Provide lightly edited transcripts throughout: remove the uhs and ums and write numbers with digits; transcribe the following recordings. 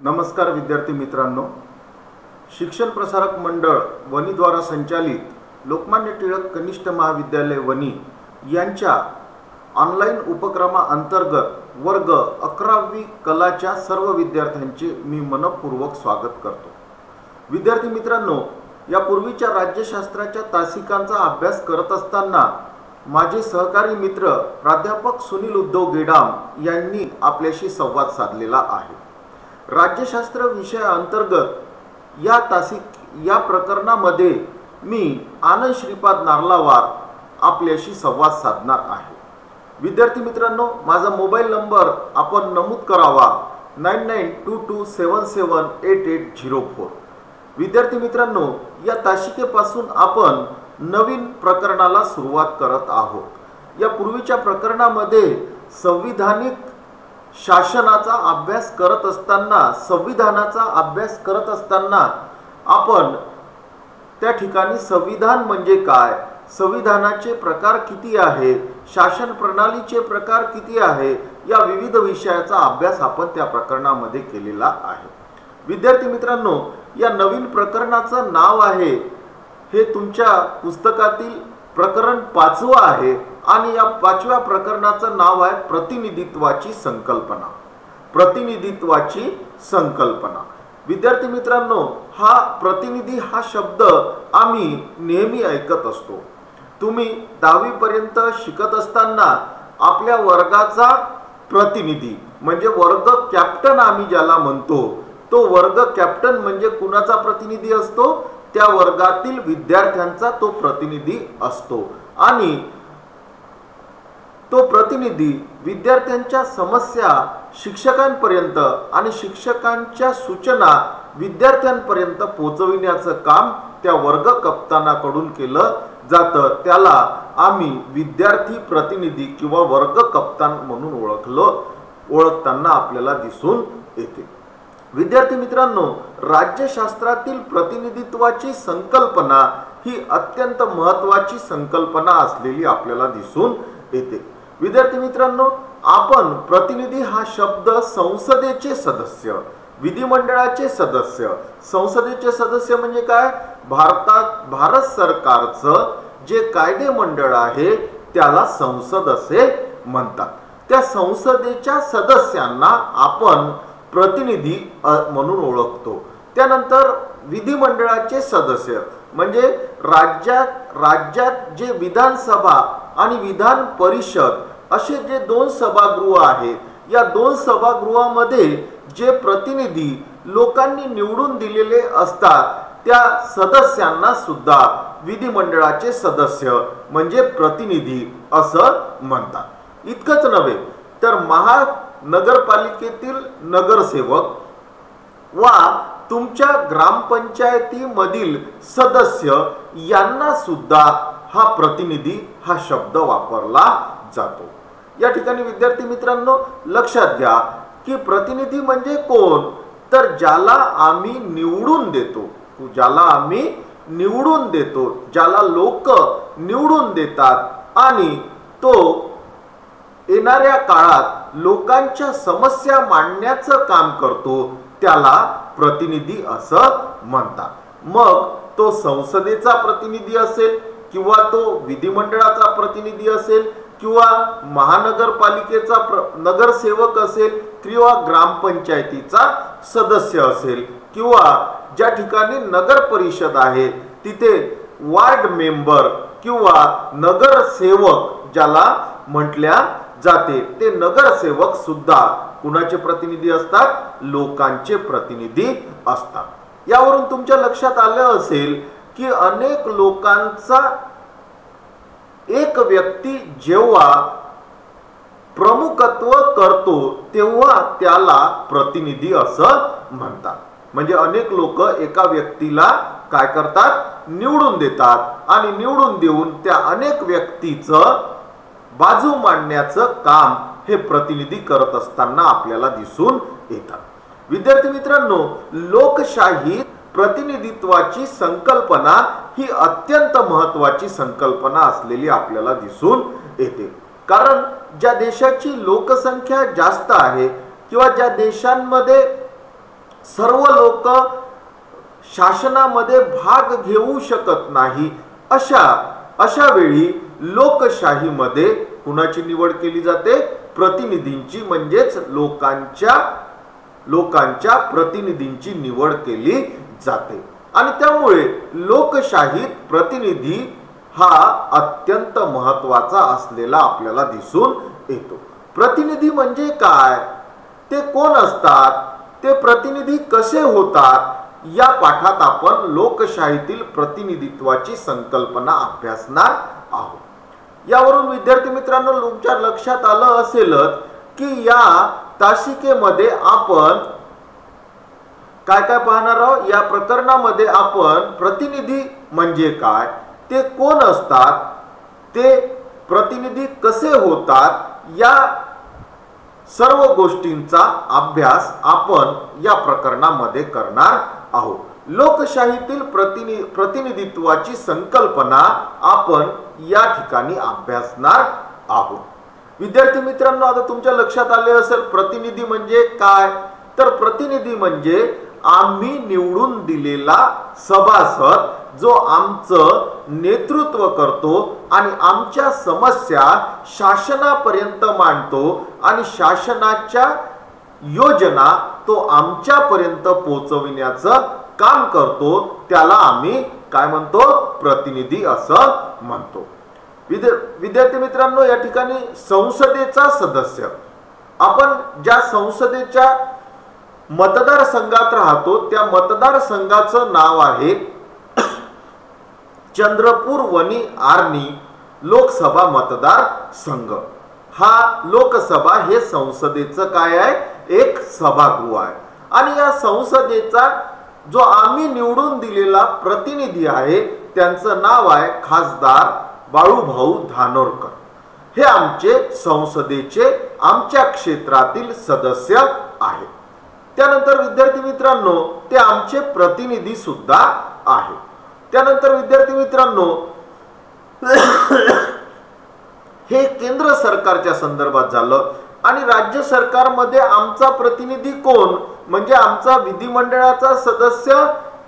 नमस्कार विद्यार्थी मित्रांनो, शिक्षण प्रसारक मंडळ वनी द्वारा संचालित लोकमान्य टिळक कनिष्ठ महाविद्यालय वनी यांच्या ऑनलाईन उपक्रमाअंतर्गत वर्ग 11वी कलाच्या सर्व विद्यार्थ्यांचे मी मनपूर्वक स्वागत करतो। विद्यार्थी मित्रांनो, यापूर्वीच्या राज्यशास्त्राच्या तासिकांचा अभ्यास करत असताना माझे सहकारी मित्र प्राध्यापक सुनील उद्धव गेडाम यांनी आपल्याशी संवाद साधलेला आहे। राज्यशास्त्र विषयाअंतर्गत या प्रकरणामध्ये मी आनंद श्रीपाद नार्लावार आपल्याशी संवाद साधणार आहे। विद्यार्थी मित्रांनो, माझा मोबाईल नंबर आपण नमूद करावा 9922778804। विद्यार्थी मित्रांनो, या तासिकेपासून आपण नवीन प्रकरणाला सुरुवात करत आहोत। या पूर्वीच्या प्रकरणामध्ये संविधानिक शासनाचा अभ्यास करत असताना आपण त्या ठिकाणी संविधान म्हणजे काय, संविधानाचे प्रकार किती आहे, शासन प्रणालीचे प्रकार किती आहे, या विविध विषयाचा अभ्यास आपण त्या प्रकरणामध्ये केलेला आहे। विद्यार्थी मित्रांनो, या नवीन प्रकरणाचं नाव आहे, हे तुमच्या पुस्तकातील प्रकरण 5वं आहे आणि या 5व्या प्रकरणाचं नाव आहे प्रतिनिधित्वाची संकल्पना। प्रतिनिधित्वाची संकल्पना। विद्यार्थी मित्रांनो, हा प्रतिनिधी हा शब्द आम्ही नेहमी ऐकत असतो। तुम्ही 10वी पर्यंत शिकत असताना आपल्या वर्गाचा प्रतिनिधी म्हणजे वर्ग कॅप्टन आम्ही ज्याला म्हणतो, तो वर्ग कॅप्टन म्हणजे कुणाचा प्रतिनिधी असतो? त्या वर्गातील विद्यार्थ्यांचा तो प्रतिनिधी असतो आणि तो प्रतिनिधी विद्यार्थ्यांच्या समस्या शिक्षकांपर्यंत आणि शिक्षकांच्या सूचना विद्यार्थ्यांपर्यंत पोहोचविण्याचं काम त्या वर्ग कप्तानाकडून केलं जातं। त्याला आम्ही विद्यार्थी प्रतिनिधी किंवा वर्ग कप्तान म्हणून ओळखताना आपल्याला दिसून येते। विद्यार्थी मित्रांनो, राज्यशास्त्रातील प्रतिनिधित्वाची संकल्पना ही अत्यंत महत्त्वाची संकल्पना असलेली आपल्याला दिसून येते। विद्यार्थी मित्रांनो, आपण प्रतिनिधी हा शब्द संसदेचे सदस्य, विधिमंडळाचे सदस्य, संसदेचे सदस्य म्हणजे काय? भारत सरकारचं जे कायदे मंडळ आहे त्याला संसद असे म्हणतात। त्या संसदेच्या सदस्यांना आपण प्रतिनिधी म्हणून ओळखतो। त्यानंतर विधिमंडळाचे सदस्य म्हणजे राज्यात जे विधानसभा आणि विधान परिषद असे जे 2 सभागृह आहेत, या 2 सभागृहामध्ये जे प्रतिनिधी लोकांनी निवडून दिलेले असतात त्या सदस्यांना सुद्धा विधिमंडळाचे सदस्य म्हणजे प्रतिनिधी असं म्हणतात। इतकंच नव्हे तर महानगरपालिकेतील नगरसेवक वा तुमच्या ग्रामपंचायतीमधील सदस्य यांना सुद्धा हा प्रतिनिधी हा शब्द वापरला जातो। या ठिकाणी विद्यार्थी मित्रांनो लक्षात घ्या की प्रतिनिधी म्हणजे कोण? तर ज्याला आम्ही निवडून देतो, ज्याला लोक निवडून देतात आणि तो येणाऱ्या काळात लोकांच्या समस्या मांडण्याचं काम करतो, त्याला प्रतिनिधी असं म्हणतात। मग तो संसदेचा प्रतिनिधी असेल किंवा तो विधिमंडळाचा प्रतिनिधी असेल किंवा महानगरपालिकेचा नगरसेवक असेल किंवा ग्रामपंचायतीचा सदस्य असेल किंवा ज्या ठिकाणी नगर परिषद आहे तिथे वार्ड मेंबर किंवा नगरसेवक ज्याला म्हटल्या जाते, ते नगरसेवक सुद्धा कुणाचे प्रतिनिधी असतात? लोकांचे प्रतिनिधी असतात। यावरून तुमच्या लक्षात आलं असेल की अनेक लोकांचा एक व्यक्ती जेव्हा प्रमुखत्व करतो तेव्हा त्याला प्रतिनिधी असं म्हणतात। म्हणजे अनेक लोक एका व्यक्तीला काय करतात? निवडून देतात आणि निवडून देऊन त्या अनेक व्यक्तीचं बाजू मांडण्याचं काम हे प्रतिनिधी करत असताना आपल्याला दिसून येतात। विद्यार्थी मित्रांनो, लोकशाही प्रतिनिधित्वाची संकल्पना ही अत्यंत महत्त्वाची संकल्पना असलेली आपल्याला दिसून येते। कारण ज्या देशाची लोकसंख्या जास्त आहे किंवा ज्या देशांमध्ये सर्व लोक शासनामध्ये भाग घेऊ शकत नाही, अशा वेळी लोकशाहीमध्ये कुणाची निवड केली जाते? प्रतिनिधींची, म्हणजेच लोकांच्या प्रतिनिधींची निवड केली जाते। आणि त्यामुळे लोकशाहीत प्रतिनिधी हा अत्यंत महत्त्वाचा असलेला आपल्याला दिसून येतो। प्रतिनिधी म्हणजे काय, ते कोण असतात, ते प्रतिनिधी कसे होतात, या पाठात आपण लोकशाहीतील प्रतिनिधित्वाची संकल्पना अभ्यासणार आहोत। यावरून विद्यार्थी मित्रांनो तुमच्या लक्षात आलं असेलच की या तासिकेमध्ये आपण काय काय पाहणार आहोत। या प्रकरणामध्ये आपण प्रतिनिधी म्हणजे काय, ते कोण असतात, ते प्रतिनिधी कसे होतात, या सर्व गोष्टींचा अभ्यास आपण या प्रकरणामध्ये करणार आहोत। लोकशाहीतील प्रतिनिधित्वाची संकल्पना आपण या ठिकाणी अभ्यासणार आहोत। विद्यार्थी मित्रांनो आता तुमच्या लक्षात आले असेल प्रतिनिधी म्हणजे काय, तर प्रतिनिधी म्हणजे आम्ही निवडून दिलेला सभासद जो आमचं नेतृत्व करतो आणि आमच्या समस्या शासनापर्यंत मांडतो आणि शासनाच्या योजना तो आमच्यापर्यंत पोहोचविण्याचं काम करतो, त्याला आम्ही काय म्हणतो? प्रतिनिधी असं म्हणतो। विद्यार्थी मित्रांनो या ठिकाणी संसदेचा सदस्य, आपण ज्या संसदेच्या मतदारसंघात राहतो त्या मतदारसंघाचं नाव आहे चंद्रपूर वनी आर्णी लोकसभा मतदारसंघ। हा लोकसभा हे संसदेचं काय आहे? एक सभागृह आहे। आणि या संसदेचा जो आम्ही निवडून दिलेला प्रतिनिधी आहे त्यांचं नाव आहे खासदार बाळूभाऊ धानोरकर। हे आमचे संसदेचे आमच्या क्षेत्रातील सदस्य आहेत। त्यानंतर विद्यार्थी मित्रांनो ते आमचे प्रतिनिधी सुद्धा आहेत। त्यानंतर विद्यार्थी मित्रांनो हे केंद्र सरकारच्या संदर्भात झालं। आणि राज्य सरकारमध्ये आमचा प्रतिनिधी कोण, म्हणजे आमचा विधिमंडळाचा सदस्य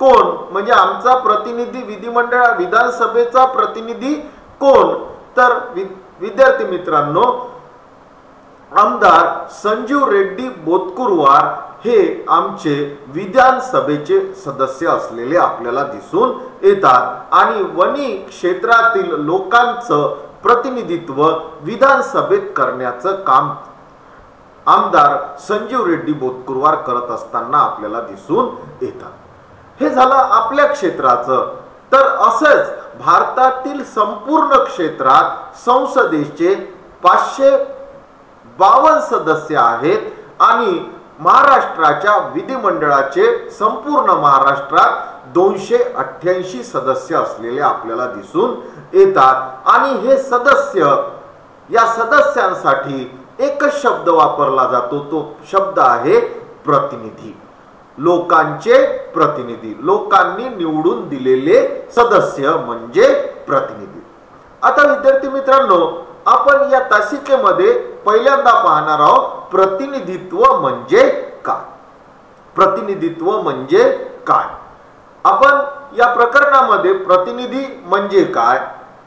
कोण, म्हणजे आमचा प्रतिनिधी विधानसभेचा प्रतिनिधी कोण, तर विद्यार्थी मित्रांनो आमदार संजीव रेड्डी बोतकुरवार हे आमचे विधानसभेचे सदस्य असलेले आपल्याला दिसून येतात। आणि वनी क्षेत्रातील लोकांचं प्रतिनिधित्व विधानसभेत करण्याचं काम आमदार संजीव रेड्डी बोतकुरवार करत असताना आपल्याला दिसून येतात। हे झालं आपल्या क्षेत्राचं। तर असंच भारतातील संपूर्ण क्षेत्रात संसदेचे 552 सदस्य आहेत आणि महाराष्ट्राच्या विधिमंडळाचे संपूर्ण महाराष्ट्रात 288 सदस्य असलेले आपल्याला दिसून येतात। आणि हे सदस्य, या सदस्यांसाठी एकच शब्द वापरला जातो, तो शब्द आहे प्रतिनिधी। लोकांचे प्रतिनिधी, लोकांनी निवडून दिलेले सदस्य म्हणजे प्रतिनिधी। आता विद्यार्थी मित्रांनो आपण या तासिकेमध्ये पहिल्यांदा पाहणार आहोत प्रतिनिधित्व म्हणजे काय। प्रतिनिधित्व म्हणजे काय, आपण या प्रकरणामध्ये प्रतिनिधी म्हणजे काय,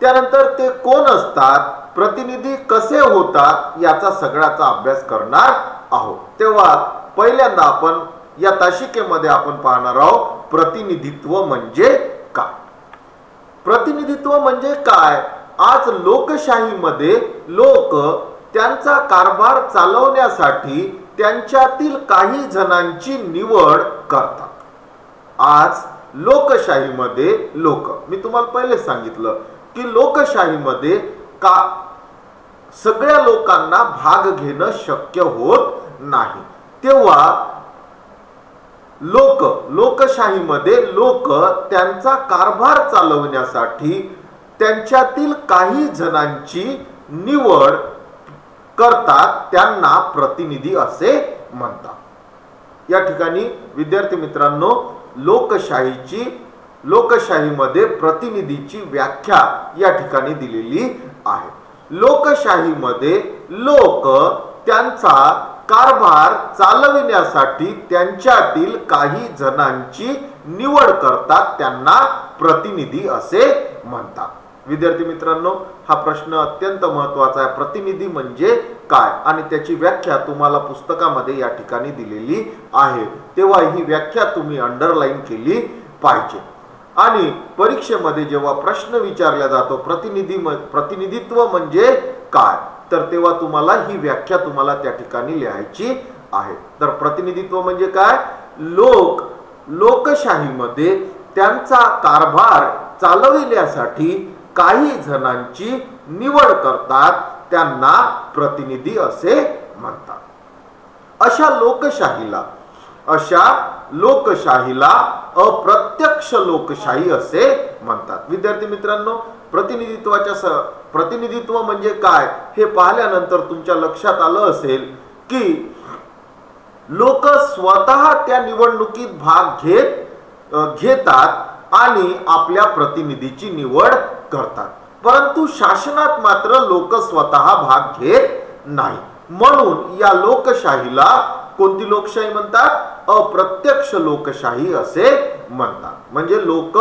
त्यानंतर ते कोण असतात, प्रतिनिधी कसे होतात, याचा सगळ्याचा अभ्यास करणार आहोत। तेव्हा पहिल्यांदा आपण या तासिकेमध्ये आपण पाहणार आहोत प्रतिनिधित्व म्हणजे काय। प्रतिनिधित्व म्हणजे काय, आज लोकशाहीमध्ये लोक त्यांचा कारभार चालवण्यासाठी त्यांच्यातील काही जणांची निवड करतात। आज लोकशाहीमध्ये मी तुम्हाला पहिले सांगितलं की लोकशाहीमध्ये सगळ्या लोकांना भाग घेणं शक्य होत नाही। तेव्हा लोकशाहीमध्ये लोक त्यांचा कारभार चालवण्यासाठी त्यांच्यातील काही जणांची निवड करतात, त्यांना प्रतिनिधी असे म्हणतात। या ठिकाणी विद्यार्थी मित्रांनो लोकशाहीमध्ये प्रतिनिधीची व्याख्या या ठिकाणी दिलेली आहे। लोकशाहीमध्ये लोक त्यांचा कारभार चालविण्यासाठी त्यांच्यातील काही जणांची निवड करतात, त्यांना प्रतिनिधी असे म्हणतात. विद्यार्थी मित्रांनो, हा प्रश्न अत्यंत महत्त्वाचा आहे. प्रतिनिधी म्हणजे काय आणि त्याची व्याख्या तुम्हाला पुस्तकामध्ये या ठिकाणी दिलेली आहे, तेव्हा ही व्याख्या तुम्ही अंडरलाईन केली पाहिजे. आणि परीक्षेमध्ये जेव्हा प्रश्न विचारला जातो प्रतिनिधित्व म्हणजे काय, तर तेव्हा तुम्हाला ही व्याख्या तुम्हाला त्या ठिकाणी लिहायची आहे. तर प्रतिनिधित्व म्हणजे काय? लोकशाहीमध्ये त्यांचा कारभार चालविण्यासाठी काही जणांची निवड करतात, त्यांना प्रतिनिधी असे म्हणतात. अशा लोकशाहीला अप्रत्यक्ष लोकशाही असे म्हणतात. विद्यार्थी मित्रांनो, प्रतिनिधित्व म्हणजे काय हे पाहिल्यानंतर तुमच्या लक्षात आलं असेल की लोक स्वतः त्या निवडणुकीत भाग घेतात आणि आपल्या प्रतिनिधीची निवड करतात, परंतु शासनात मात्र लोक स्वतः भाग घेत नाही. म्हणून या लोकशाहीला कोणती लोकशाही म्हणतात? अप्रत्यक्ष लोकशाही असे म्हणतात. म्हणजे लोक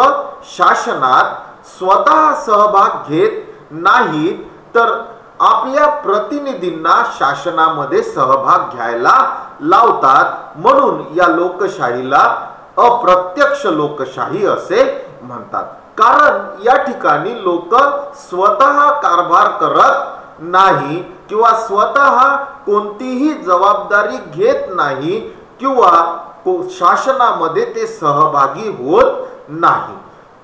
शासनात स्वतः सहभाग घेत नाहीत, तर आपल्या प्रतिनिधींना शासनामध्ये सहभाग घ्यायला लावतात. म्हणून या लोकशाहीला अप्रत्यक्ष लोकशाही असे म्हणतात. कारण या ठिकाणी लोक स्वतः कारभार करत नाही किंवा स्वतः कोणतीही जबाबदारी घेत नाही किंवा शासनामध्ये ते सहभागी होत नाही,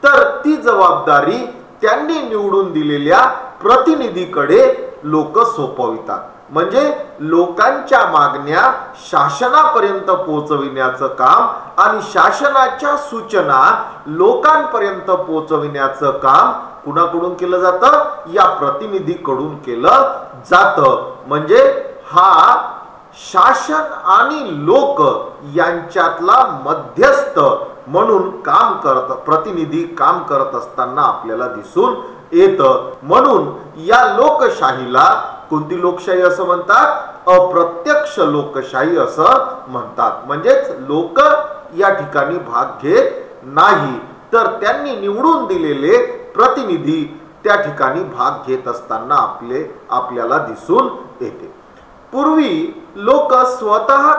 तर ती जबाबदारी त्यांनी निवडून दिलेल्या प्रतिनिधीकडे लोक सोपवितात. म्हणजे लोकांच्या मागण्या शासनापर्यंत पोहोचविण्याचं काम आणि शासनाच्या सूचना लोकांपर्यंत पोहोचविण्याचं काम कुणाकडून केलं जातं? या प्रतिनिधीकडून केलं जातं. म्हणजे हा शासन आणि लोक यांच्यातला मध्यस्थ म्हणून प्रतिनिधी काम करत असताना आपल्याला दिसून येतं. म्हणून या लोकशाहीला कोणती लोकशाही असं म्हणतात? अप्रत्यक्ष लोकशाही असं म्हणतात. म्हणजेच लोक या ठिकाणी भाग घेत नाही, तर त्यांनी निवडून दिलेले प्रतिनिधी त्या ठिकाणी भाग घेत असताना आपल्याला दिसून येते. पूर्वी लोक स्वतः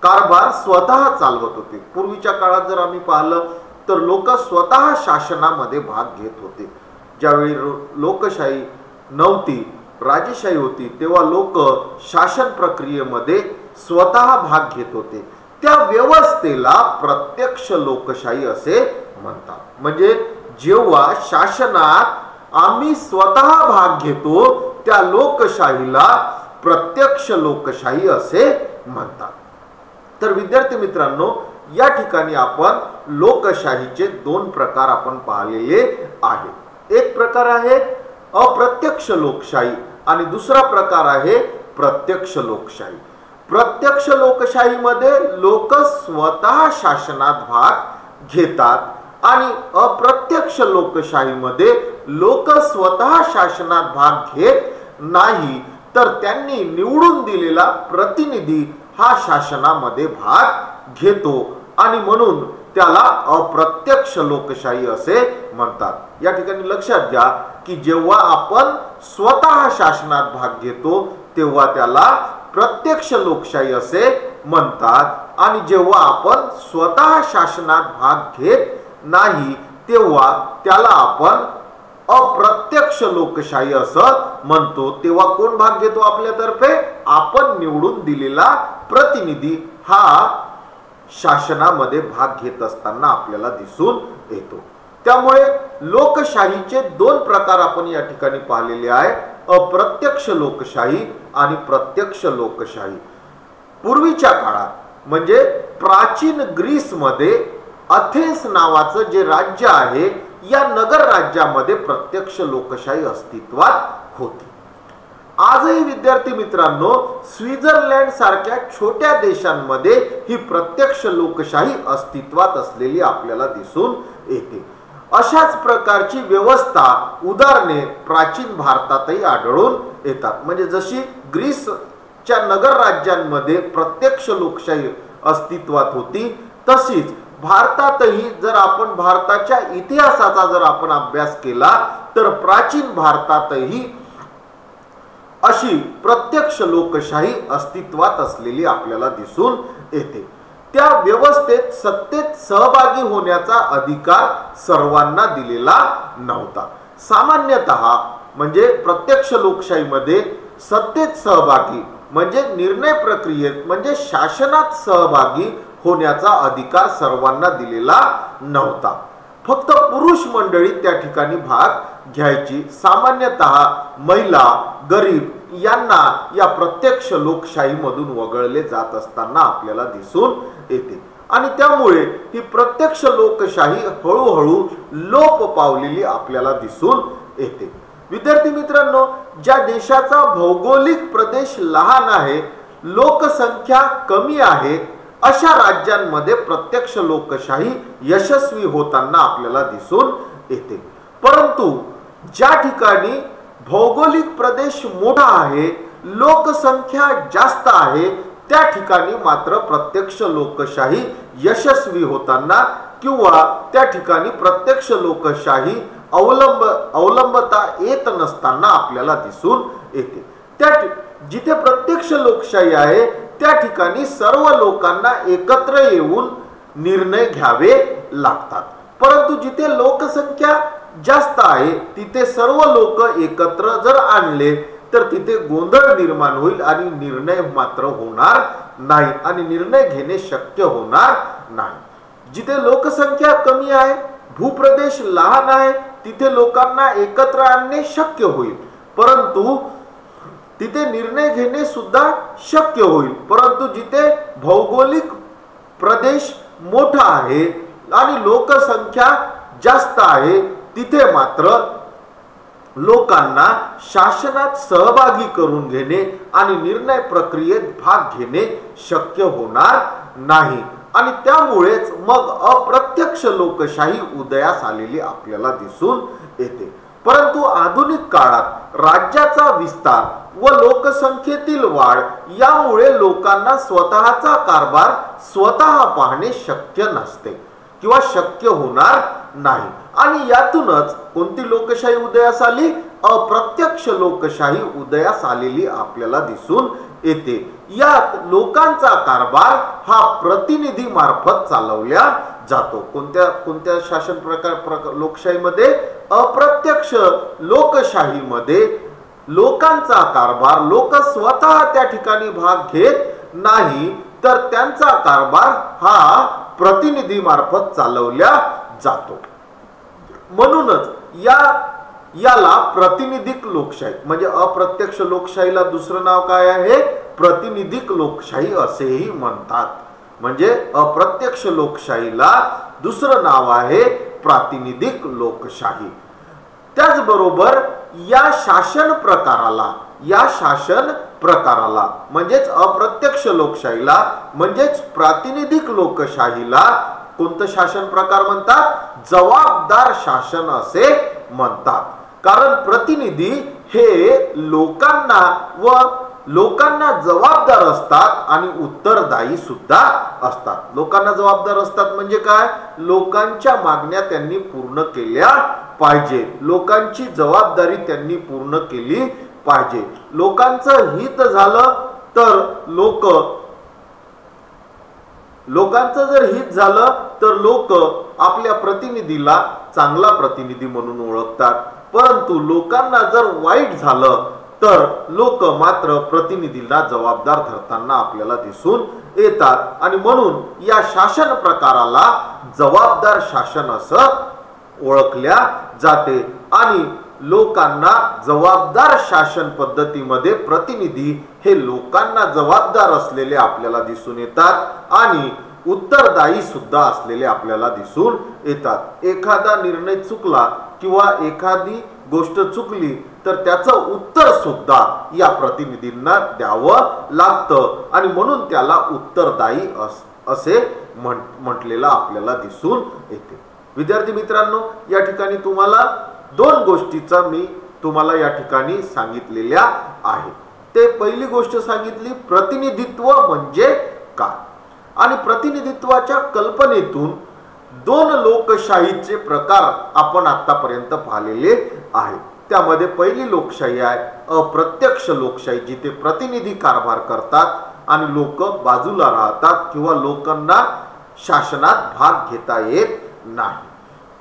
कारभार स्वतः चालवत होते. पूर्वीच्या काळात जर आम्ही पाहिलं तर लोक स्वतः शासनामध्ये भाग घेत होते. ज्यावेळी लोकशाही नव्हती, राजेशाही होती, तेव्हा लोक शासन प्रक्रियेमध्ये स्वतः भाग घेत होते. त्या व्यवस्थेला प्रत्यक्ष लोकशाही असे म्हणतात. म्हणजे जेव्हा शासनात आम्ही स्वतः भाग घेतो त्या लोकशाहीला प्रत्यक्ष लोकशाही असे म्हणतात. तर विद्यार्थी मित्रांनो, या ठिकाणी आपण लोकशाहीचे दोन प्रकार आपण पाहिलेले आहेत. एक प्रकार आहे अप्रत्यक्ष लोकशाही आणि दुसरा प्रकार आहे प्रत्यक्ष लोकशाही. प्रत्यक्ष लोकशाहीमध्ये लोक स्वतः शासनात भाग घेतात आणि अप्रत्यक्ष लोकशाहीमध्ये लोक स्वतः शासनात भाग घेत नाही, तर त्यांनी निवडून दिलेला प्रतिनिधी हा शासनामध्ये भाग घेतो आणि म्हणून त्याला अप्रत्यक्ष लोकशाही असे म्हणतात. या ठिकाणी लक्षात घ्या की जेव्हा आपण स्वतः शासनात भाग घेतो तेव्हा त्याला प्रत्यक्ष लोकशाही असे म्हणतात आणि जेव्हा आपण स्वतः शासनात भाग घेत नाही तेव्हा त्याला आपण अप्रत्यक्ष लोकशाही असं म्हणतो. तेव्हा कोण भाग घेतो आपल्यातर्फे? आपण निवडून दिलेला प्रतिनिधी हा शासनामध्ये भाग घेत असताना आपल्याला दिसून येतो. त्यामुळे लोकशाहीचे दोन प्रकार आपण या ठिकाणी पाहिलेले आहे, अप्रत्यक्ष लोकशाही आणि प्रत्यक्ष लोकशाही. पूर्वीच्या काळात म्हणजे प्राचीन ग्रीसमध्ये अथेन्स नावाचं जे राज्य आहे या नगर राज्यामध्ये प्रत्यक्ष लोकशाही अस्तित्वात होती. आजही विद्यार्थी मित्रांनो, स्वित्झर्लंड सारख्या छोट्या देशांमध्ये ही प्रत्यक्ष लोकशाही अस्तित्वात असलेली आपल्याला दिसून येते. अशाच प्रकारची व्यवस्था उदाहरणे प्राचीन भारतातही आढळून येतात. म्हणजे जशी ग्रीस च्या नगर राज्यांमध्ये प्रत्यक्ष लोकशाही अस्तित्वात होती, तशीच भारतातही जर आपण भारताच्या इतिहासाचा जर आपण अभ्यास केला तर प्राचीन भारतातही अशी प्रत्यक्ष लोकशाही अस्तित्वात असलेली आपल्याला दिसून येते। त्या व्यवस्थेत सत्तेत सहभागी होण्याचा अधिकार सर्वांना दिलेला नव्हता। सामान्यतः म्हणजे प्रत्यक्ष लोकशाहीमध्ये सत्तेत सहभागी म्हणजे निर्णय प्रक्रियेत म्हणजे शासनात सहभागी होण्याचा अधिकार सर्वांना दिलेला नव्हता। फक्त पुरुष मंडळी त्या ठिकाणी भाग घ्यायची। सामान्यतः महिला, गरीब यांना या प्रत्यक्ष लोकशाहीमधून वगळले जात असताना आपल्याला दिसून येते आणि त्यामुळे ही प्रत्यक्ष लोकशाही हळूहळू लोप पावलेली आपल्याला दिसून येते। विद्यार्थी मित्रांनो, ज्या देशाचा भौगोलिक प्रदेश लहान आहे, लोकसंख्या कमी आहे, अशा राज्यांमध्ये प्रत्यक्ष लोकशाही यशस्वी होताना आपल्याला दिसून येते। परंतु ज्या ठिकाणी भौगोलिक प्रदेश मोठा आहे, लोकसंख्या जास्त आहे, त्या ठिकाणी मात्र प्रत्यक्ष लोकशाही यशस्वी होताना किंवा त्या ठिकाणी प्रत्यक्ष लोकशाही अवलंबता येत नसताना आपल्याला दिसून येते। त्या जिथे प्रत्यक्ष लोकशाही आहे त्या ठिकाणी सर्व लोकांना एकत्र येऊन निर्णय घ्यावे लागतात, परंतु जिथे लोकसंख्या जास्त आहे तिथे सर्व लोक एकत्र जर आणले तर तिथे गोंधळ निर्माण होईल आणि निर्णय मात्र होणार नाही आणि निर्णय घेणे शक्य होणार नाही। जिथे लोकसंख्या कमी आहे, भूप्रदेश लहान आहे, तिथे लोकांना एकत्र आणणे शक्य होईल, परंतु तिथे निर्णय घेणे सुद्धा शक्य होईल। परंतु जिथे भौगोलिक प्रदेश मोठा आहे आणि लोकसंख्या जास्त आहे तिथे मात्र लोकांना शासनात सहभागी करून घेणे आणि निर्णय प्रक्रियेत भाग घेणे शक्य होणार नाही आणि त्यामुळेच मग अप्रत्यक्ष लोकशाही उदयास आलेली आपल्याला दिसून येते। परंतु आधुनिक काळात राज्याचा विस्तार व लोकसंख्येतील वाढ यामुळे लोकांना स्वतःचा कारभार स्वतः पाहणे शक्य नसते किंवा शक्य होणार नाही आणि यातूनच कोणती लोकशाही उदयास आली? अप्रत्यक्ष लोकशाही उदयास आलेली आपल्याला दिसून येते। यात लोकांचा कारभार हा प्रतिनिधी मार्फत चालवल्या जातो। कोणत्या शासन प्रकार लोकशाहीमध्ये? अप्रत्यक्ष लोकशाहीमध्ये लोकांचा कारभार लोक स्वतः त्या ठिकाणी भाग घेत नाही तर त्यांचा कारभार हा प्रतिनिधी मार्फत चालवल्या जातो। म्हणूनच याला प्रातिनिधिक लोकशाही म्हणजे अप्रत्यक्ष लोकशाहीला दुसरं नाव काय आहे? प्रातिनिधिक लोकशाही असेही म्हणतात। म्हणजे अप्रत्यक्ष लोकशाहीला दुसरं नाव आहे प्रातिनिधिक लोकशाही। त्याचबरोबर या शासन प्रकाराला म्हणजेच अप्रत्यक्ष लोकशाहीला म्हणजेच प्रातिनिधिक लोकशाहीला कोणतं शासन प्रकार म्हणतात? जबाबदार शासन असे म्हणतात। कारण प्रतिनिधी हे लोकांना जबाबदार असतात आणि उत्तरदायी सुद्धा असतात। लोकांना जबाबदार असतात म्हणजे काय? लोकांच्या मागण्या त्यांनी पूर्ण केल्या पाहिजे, लोकांची जबाबदारी त्यांनी पूर्ण केली पाहिजे। लोकांचं हित झालं तर लोकांचं जर हित झालं तर लोक आपल्या प्रतिनिधीला चांगला प्रतिनिधी म्हणून ओळखतात, परंतु लोकांना जर वाईट झालं तर लोक मात्र प्रतिनिधीला जबाबदार धरताना आपल्याला दिसून येतात आणि म्हणून या शासन प्रकाराला जबाबदार शासन असं ओळखल्या जाते आणि लोकांना जबाबदार शासन पद्धतीमध्ये प्रतिनिधी हे लोकांना जबाबदार असलेले आपल्याला दिसून येतात आणि उत्तरदायी सुद्धा असलेले आपल्याला दिसून येतात। एखादा निर्णय चुकला किंवा एखादी गोष्ट चुकली तर त्याचं उत्तर सुद्धा या प्रतिनिधींना द्यावं लागतं आणि म्हणून त्याला उत्तरदायी असे म्हटलेलं आपल्याला दिसून येते। विद्यार्थी मित्रांनो, या ठिकाणी तुम्हाला दोन गोष्टीचा मी तुम्हाला या ठिकाणी सांगितलेल्या आहे। ते पहिली गोष्ट सांगितली प्रतिनिधित्व म्हणजे काय, आणि प्रतिनिधित्वाच्या कल्पनेतून दोन लोकशाहीचे प्रकार आपण आतापर्यंत पाहिलेले आहेत. त्यामध्ये पहिली लोकशाही आहे अप्रत्यक्ष लोकशाही, जिथे प्रतिनिधी कारभार करतात आणि लोक बाजूला राहतात किंवा लोकांना शासनात भाग घेता येत नाही.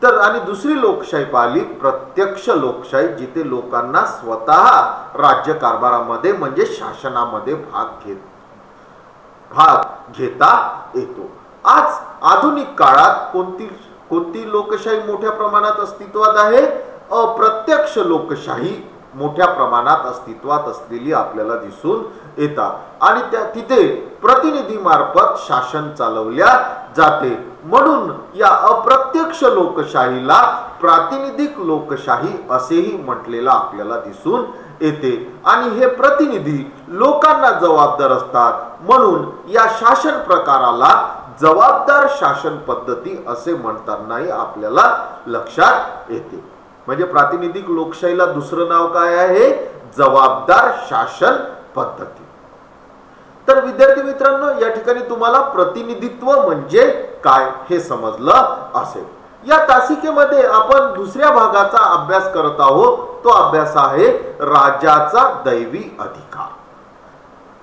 तर आणि दुसरी लोकशाही पाहिली प्रत्यक्ष लोकशाही, जिथे लोकांना स्वतः राज्यकारभारामध्ये म्हणजे शासनामध्ये भाग घेता येतो. आज आधुनिक काळात कोणती लोकशाही मोठ्या प्रमाणात अस्तित्वात आहे? अप्रत्यक्ष लोकशाही मोठ्या प्रमाणात अस्तित्वात असलेली आपल्याला दिसून येतात, आणि तिथे प्रतिनिधी मार्फत शासन चालवल्या जाते. म्हणून या अप्रत्यक्ष लोकशाहीला प्रातिनिधिक लोकशाही असेही म्हटलेलं आपल्याला दिसून येते. आणि हे प्रतिनिधी लोकांना जबाबदार असतात, म्हणून या शासन प्रकाराला जबाबदार शासन पद्धती असे म्हणतानाही आपल्याला लक्षात येते. म्हणजे प्रातिनिधिक लोकशाहीला दुसरं नाव काय आहे? जबाबदार शासन पद्धती. तर विद्यार्थी मित्रांनो, या ठिकाणी तुम्हाला प्रतिनिधित्व म्हणजे काय हे समजलं असेल. या तासिकेमध्ये आपण दुसऱ्या भागाचा अभ्यास करत आहोत. तो अभ्यास आहे राजाचा दैवी अधिकार.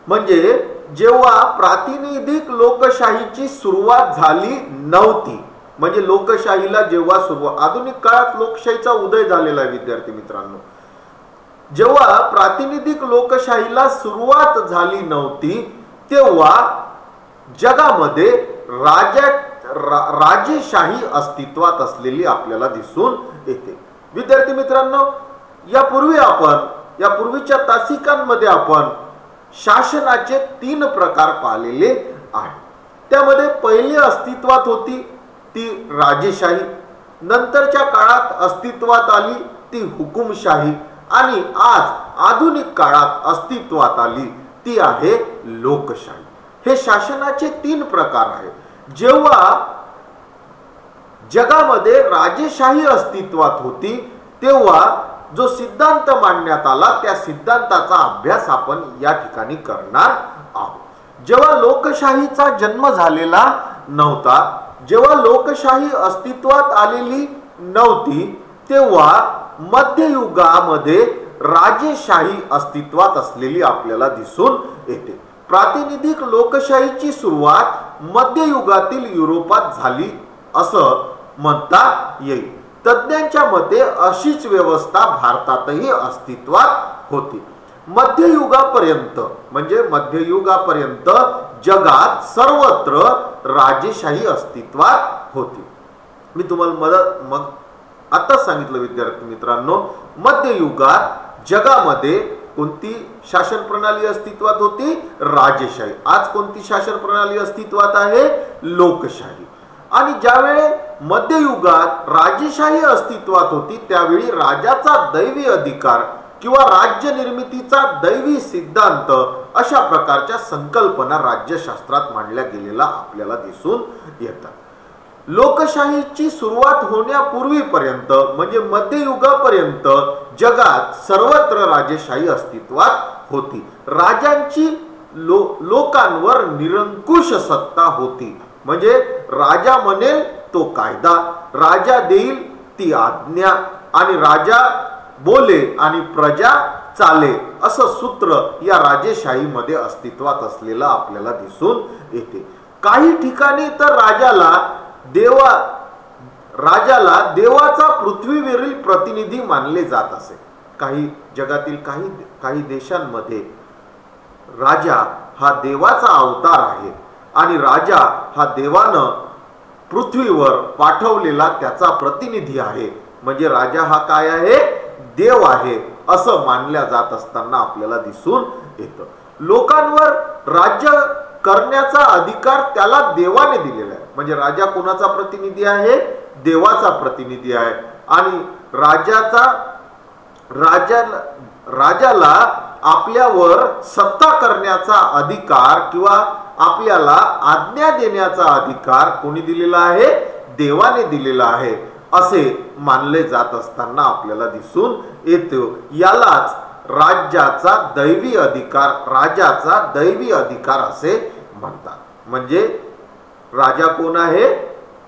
म्हणजे जेव्हा प्रातिनिधिक लोकशाहीची सुरुवात झाली नव्हती, म्हणजे लोकशाहीला जेव्हा सुरुवात, आधुनिक काळात लोकशाहीचा उदय झालेला आहे विद्यार्थी मित्रांनो. जेव्हा प्रातिनिधिक लोकशाहीला सुरुवात झाली नव्हती तेव्हा जगामध्ये राजेशाही अस्तित्वात असलेली आपल्याला दिसून येते. विद्यार्थी मित्रांनो, यापूर्वीच्या तासिकांमध्ये आपण शासनाचे 3 प्रकार पाहिलेले आहेत. त्यामध्ये पहिले अस्तित्वात होती ती राजेशाही, नंतरच्या काळात अस्तित्वात आली ती हुकुमशाही, आणि आज आधुनिक काळात अस्तित्वात आली ती आहे लोकशाही. हे शासनाचे 3 प्रकार आहेत. जेव्हा जगामध्ये राजेशाही अस्तित्वात होती तेव्हा जो सिद्धांत मांडण्यात आला त्या सिद्धांताचा अभ्यास आपण या ठिकाणी करणार आहोत. जेव्हा लोकशाहीचा जन्म झालेला नव्हता, जेव्हा लोकशाही अस्तित्वात आलेली नव्हती तेव्हा मध्ययुगामध्ये राजेशाही अस्तित्वात असलेली आपल्याला दिसून येते. प्रातिनिधिक लोकशाहीची सुरुवात मध्ययुगातील युरोपात झाली असं म्हणता येईल. तज्ञांच्या मते अशीच व्यवस्था भारतातही अस्तित्वात होती. मध्ययुगापर्यंत म्हणजे मध्ययुगापर्यंत जगात सर्वत्र राजेशाही अस्तित्वात होती. मी तुम्हाला आता सांगितलं विद्यार्थी मित्रांनो, मध्ययुगात जगामध्ये कोणती शासन प्रणाली अस्तित्वात होती? राजेशाही. आज कोणती शासन प्रणाली अस्तित्वात आहे? लोकशाही. आणि ज्यावेळी मध्ययुगात राजेशाही अस्तित्वात होती त्यावेळी राजाचा दैवी अधिकार किंवा राज्य निर्मितीचा दैवी सिद्धांत अशा प्रकारच्या संकल्पना राज्यशास्त्रात मांडल्या गेलेला आपल्याला दिसून येतात. लोकशाहीची सुरुवात होण्यापूर्वीपर्यंत म्हणजे मध्ययुगापर्यंत जगात सर्वत्र राजेशाही अस्तित्वात होती. राजांची लोकांवर निरंकुश सत्ता होती. म्हणजे राजा म्हणेल तो कायदा, राजा देईल ती आज्ञा, आणि राजा बोले आणि प्रजा चाले असं सूत्र या राजेशाहीमध्ये अस्तित्वात असलेलं आपल्याला दिसून येते. काही ठिकाणी तर राजाला देवाचा पृथ्वीवरील प्रतिनिधी मानले जात असे. जगातील काही देशांमध्ये राजा हा देवाचा अवतार आहे आणि राजा हा देवानं पृथ्वीवर पाठवलेला त्याचा प्रतिनिधी आहे. म्हणजे राजा हा काय आहे? देव आहे असं मानल्या जात असताना आपल्याला दिसून येतं. लोकांवर राज्य करण्याचा अधिकार त्याला देवाने दिलेला आहे. म्हणजे राजा कोणाचा प्रतिनिधी आहे? देवाचा प्रतिनिधी आहे. आणि राजाला आपल्यावर सत्ता करण्याचा अधिकार किंवा आपल्याला आज्ञा देण्याचा अधिकार कोणी दिलेला आहे? देवाने दिलेला आहे असे मानले जात असताना आपल्याला दिसून येतो. यालाच राज्याचा दैवी अधिकार, राजाचा दैवी अधिकार असे म्हणतात. म्हणजे राजा कोण आहे?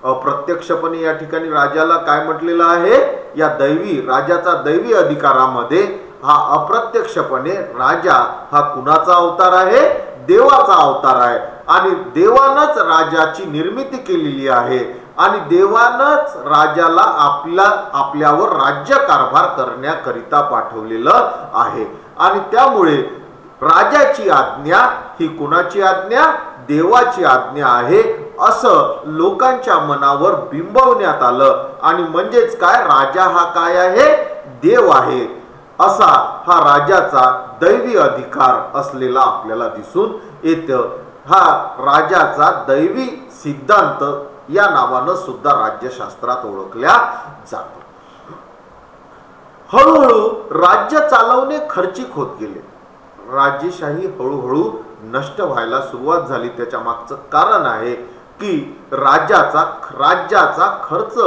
अप्रत्यक्षपणे या ठिकाणी राजाला काय म्हटलेलं आहे? या दैवी राजाचा दैवी अधिकारामध्ये हा अप्रत्यक्षपणे राजा हा कुणाचा अवतार आहे? देवाचा अवतार आहे. आणि देवानंच राजाची निर्मिती केलेली आहे आणि देवानंच राजाला आपल्यावर राज्य कारभार करण्याकरिता पाठवलेलं आहे. आणि त्यामुळे राजाची आज्ञा ही कुणाची आज्ञा? देवाची आज्ञा आहे असं लोकांच्या मनावर बिंबवण्यात आलं. आणि म्हणजेच काय? राजा हा काय आहे? देव आहे असा हा राजाचा दैवी अधिकार असलेला आपल्याला दिसून येतं. हा राजाचा दैवी सिद्धांत या नावानं सुद्धा राज्यशास्त्रात ओळखल्या जातो. हळूहळू राज्य चालवणे खर्चिक होत गेले. राजेशाही हळूहळू नष्ट व्हायला सुरुवात झाली. त्याच्या मागचं कारण आहे की राज्याचा खर्च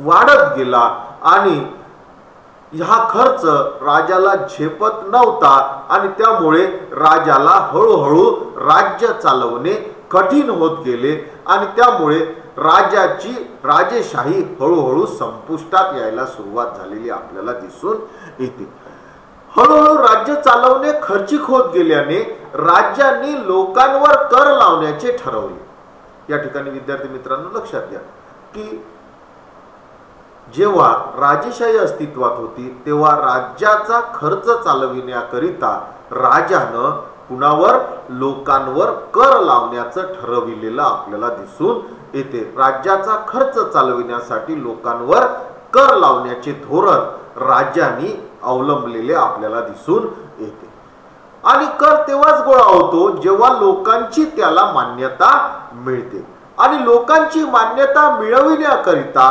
वाढत गेला आणि हा खर्च राजाला झेपत नव्हता आणि त्यामुळे राजाला हळूहळू राज्य चालवणे कठीण होत गेले आणि त्यामुळे राजेशाही हळूहळू संपुष्टात यायला सुरुवात झालेली आपल्याला दिसून येते. हळूहळू राज्य चालवणे खर्चिक होत गेल्याने राज्यांनी लोकांवर कर लावण्याचे ठरवले. या ठिकाणी विद्यार्थी मित्रांनो लक्षात घ्या की जेव्हा राजेशाही अस्तित्वात होती तेव्हा राज्याचा खर्च चालविण्याकरिता राजानं कुणावर? लोकांवर कर लावण्याचं ठरविलेलं आपल्याला दिसून येते. राज्याचा खर्च चालविण्यासाठी लोकांवर कर लावण्याचे धोरण राज्यांनी अवलंबलेले आपल्याला दिसून येते. आणि कर तेव्हाच गोळा होतो जेव्हा लोकांची त्याला मान्यता मिळते. आणि लोकांची मान्यता मिळविण्याकरिता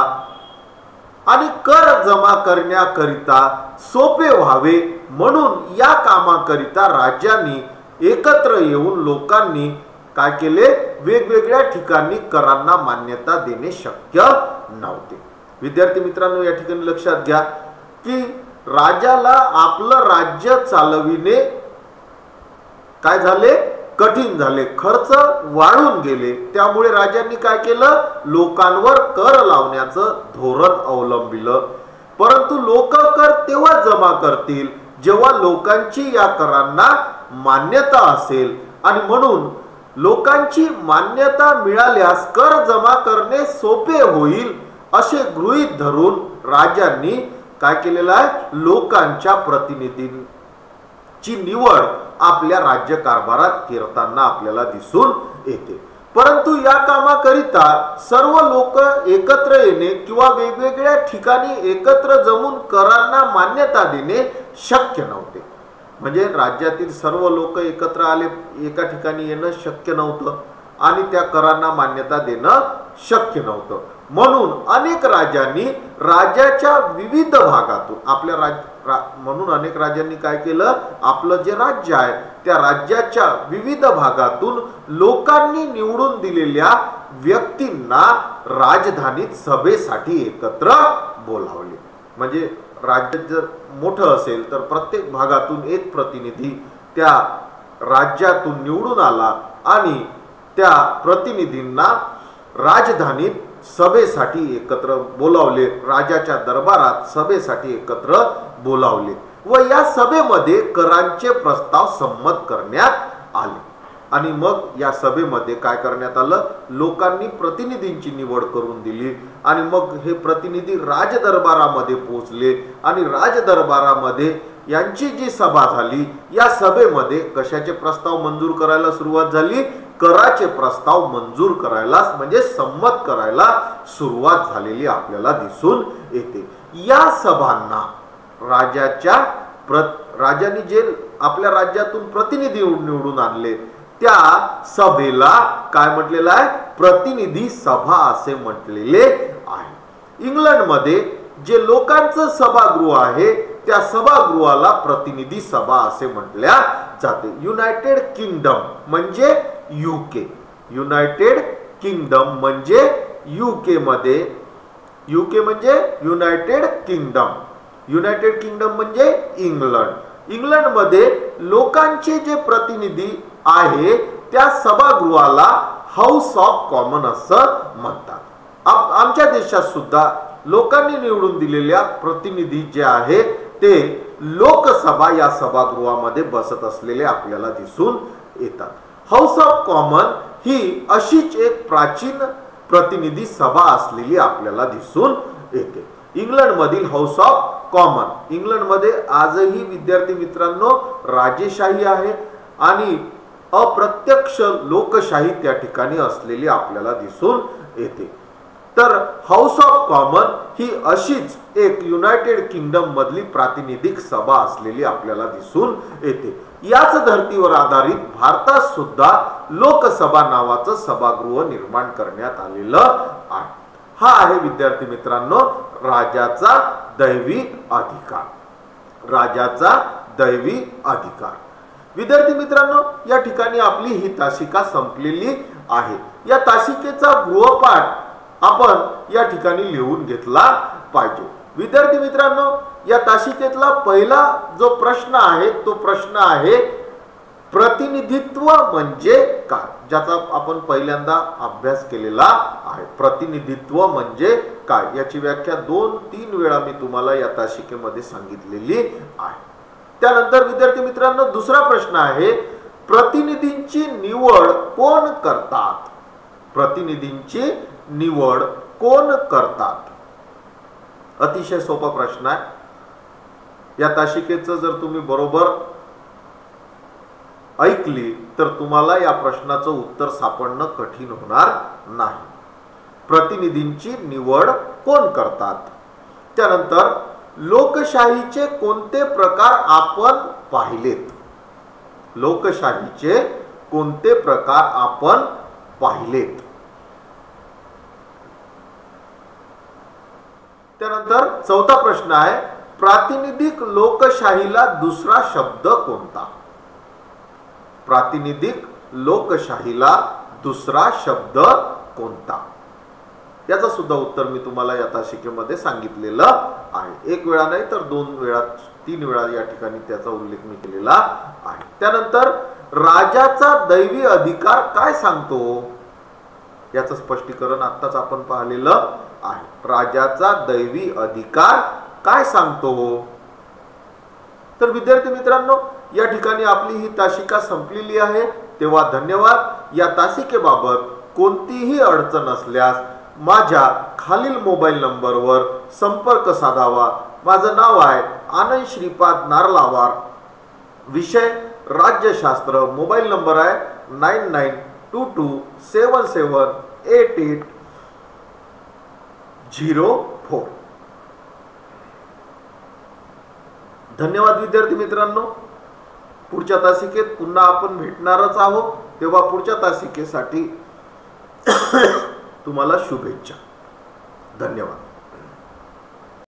आणि कर जमा करण्याकरिता सोपे व्हावे म्हणून या कामाकरिता राज्यांनी एकत्र येऊन लोकांनी काय केले? वेगवेगळ्या ठिकाणी करांना मान्यता देणे शक्य नव्हते. विद्यार्थी मित्रांनो या ठिकाणी लक्षात घ्या की राजाला आपलं राज्य चालविणे काय झाले? कठीण झाले. खर्च वाढून गेले. त्यामुळे राजांनी काय केलं? लोकांवर कर लावण्याचं धोरण अवलंबिलं. परंतु लोक कर तेव्हा जमा करतील जेव्हा लोकांची या करांना मान्यता असेल आणि म्हणून लोकांची मान्यता मिळाल्यास कर जमा करणे सोपे होईल असे गृहीत धरून राजांनी काय केलेलं आहे? लोकांच्या प्रतिनिधींची निवड आपल्या राज्य कारभारात करताना आपल्याला दिसून येते. परंतु या कामाकरिता सर्व लोक एकत्र येणे किंवा वेगवेगळ्या ठिकाणी एकत्र जमून करांना मान्यता देणे शक्य नव्हते. म्हणजे राज्यातील सर्व लोक एकत्र आले एका ठिकाणी येणं शक्य नव्हतं आणि त्या करांना मान्यता देणं शक्य नव्हतं. म्हणून अनेक राजांनी राज्याच्या विविध भागातून म्हणून अनेक राजांनी काय केलं? आपलं जे राज्य आहे त्या राज्याच्या विविध भागातून लोकांनी निवडून दिलेल्या व्यक्तींना राजधानीत सभेसाठी एकत्र बोलावले. म्हणजे राज्य जर मोठं असेल तर प्रत्येक भागातून एक प्रतिनिधी त्या राज्यातून निवडून आला आणि त्या प्रतिनिधींना राजधानीत सभेसाठी एकत्र बोलावले. राजाच्या दरबारात सभेसाठी एकत्र बोलावले व या सभेमध्ये करांचे प्रस्ताव संमत करण्यात आले. आणि मग या सभेमध्ये काय करण्यात आलं? लोकांनी प्रतिनिधींची निवड करून दिली आणि मग हे प्रतिनिधी राजदरबारामध्ये पोहोचले आणि राजदरबारामध्ये यांची जी सभा झाली या सभेमध्ये कशाचे प्रस्ताव मंजूर करायला सुरुवात झाली? कराचे प्रस्ताव मंजूर करायला म्हणजे संमत करायला सुरुवात झालेली आपल्याला दिसून येते. या सभांना राजांनी जे आपल्या राज्यातून प्रतिनिधी निवडून आणले त्या सभेला काय म्हटलेलं आहे? प्रतिनिधी सभा असे म्हटलेले आहे. इंग्लंडमध्ये जे लोकांचं सभागृह आहे त्या सभागृहाला प्रतिनिधी सभा असे म्हटल्या जाते. युनायटेड किंगडम म्हणजे यूके. युनायटेड किंगडम म्हणजे यूके मध्ये यूके म्हणजे युनायटेड किंगडम. युनायटेड किंगडम म्हणजे इंग्लंड इंग्लंडमध्ये लोकांचे जे प्रतिनिधी आहे त्या सभागृहाला हाऊस ऑफ कॉमन असं म्हणतात। आमच्या देशात सुद्धा लोकांनी निवडून दिलेल्या प्रतिनिधी जे आहे ते लोकसभा या सभागृहामध्ये बसत असलेले आपल्याला दिसून येतात। हाऊस ऑफ कॉमन ही अशीच एक प्राचीन प्रतिनिधी सभा असलेली आपल्याला दिसून येते। इंग्लंडमधील हाऊस ऑफ कॉमन, इंग्लंडमध्ये आजही विद्यार्थी मित्रांनो राजेशाही आहे आणि अप्रत्यक्ष लोकशाही त्या ठिकाणी असलेली आपल्याला दिसून येते। तर हाऊस ऑफ कॉमन ही अशीच एक युनायटेड किंगडम मधली प्रातिनिधिक सभा असलेली आपल्याला दिसून येते। याच धर्तीवर आधारित भारतात सुद्धा लोकसभा नावाचं सभागृह निर्माण करण्यात आलेलं आहे। हा आहे विद्यार्थी मित्रांनो राजाचा दैवी अधिकार, राजाचा दैवी अधिकार। विद्यार्थी मित्रांनो या ठिकाणी आपली ही तासिका संपलेली आहे। या तासिकेचा गृहपाठ आपण या ठिकाणी लिहून घेतला पाहिजे। विद्यार्थी मित्रांनो या तासिकेतला पहिला जो प्रश्न आहे तो प्रश्न आहे प्रतिनिधित्व म्हणजे काय, ज्याचा आपण पहिल्यांदा अभ्यास केलेला आहे। प्रतिनिधित्व म्हणजे काय याची व्याख्या 2-3 वेळा मी तुम्हाला या तासिकेमध्ये सांगितलेली आहे। त्यानंतर विद्यार्थी मित्रांनो दुसरा प्रश्न आहे प्रतिनिधींची निवड कोण करतात, प्रतिनिधींची निवड कोण करतात। अतिशय सोपा प्रश्न आहे। या तासिकेचं जर तुम्ही बरोबर ऐकली तर तुम्हाला या प्रश्नाचं उत्तर सापडणं कठीण होणार नाही। प्रतिनिधींची निवड कोण करतात। त्यानंतर लोकशाहीचे कोणते प्रकार आपण पाहिलेत, लोकशाहीचे कोणते प्रकार आपण पाहिलेत। त्यानंतर चौथा प्रश्न आहे प्रातिनिधिक लोकशाहीला दुसरा शब्द कोणता, प्रातिनिधिक लोकशाहीला दुसरा शब्द कोणता। याचा सुद्धा उत्तर मी तुम्हाला या तासिकेमध्ये सांगितलेलं आहे। एक वेळा नाही तर 2 वेळा 3 वेळा या ठिकाणी त्याचा उल्लेख मी केलेला आहे। त्यानंतर राजाचा दैवी अधिकार काय सांगतो याचं स्पष्टीकरण आत्ताच आपण पाहिलेलं आहे। राजाचा दैवी अधिकार काय सांगतो। तर विद्यार्थी मित्रांनो या ठिकाणी आपली ही तासिका संपलेली आहे। तेव्हा धन्यवाद। या तासिकेबाबत कोणतीही अडचण असल्यास माझ्या खालील मोबाईल नंबरवर संपर्क साधावा। माझं नाव आहे आनंद श्रीपाद नारलावार, विषय राज्यशास्त्र, मोबाईल नंबर आहे 9922778804। धन्यवाद विद्यार्थी मित्रांनो। पुढच्या तासिकेत पुन्हा आपण भेटणारच आहोत। तेव्हा पुढच्या तासिकेसाठी तुम्हाला शुभेच्छा। धन्यवाद।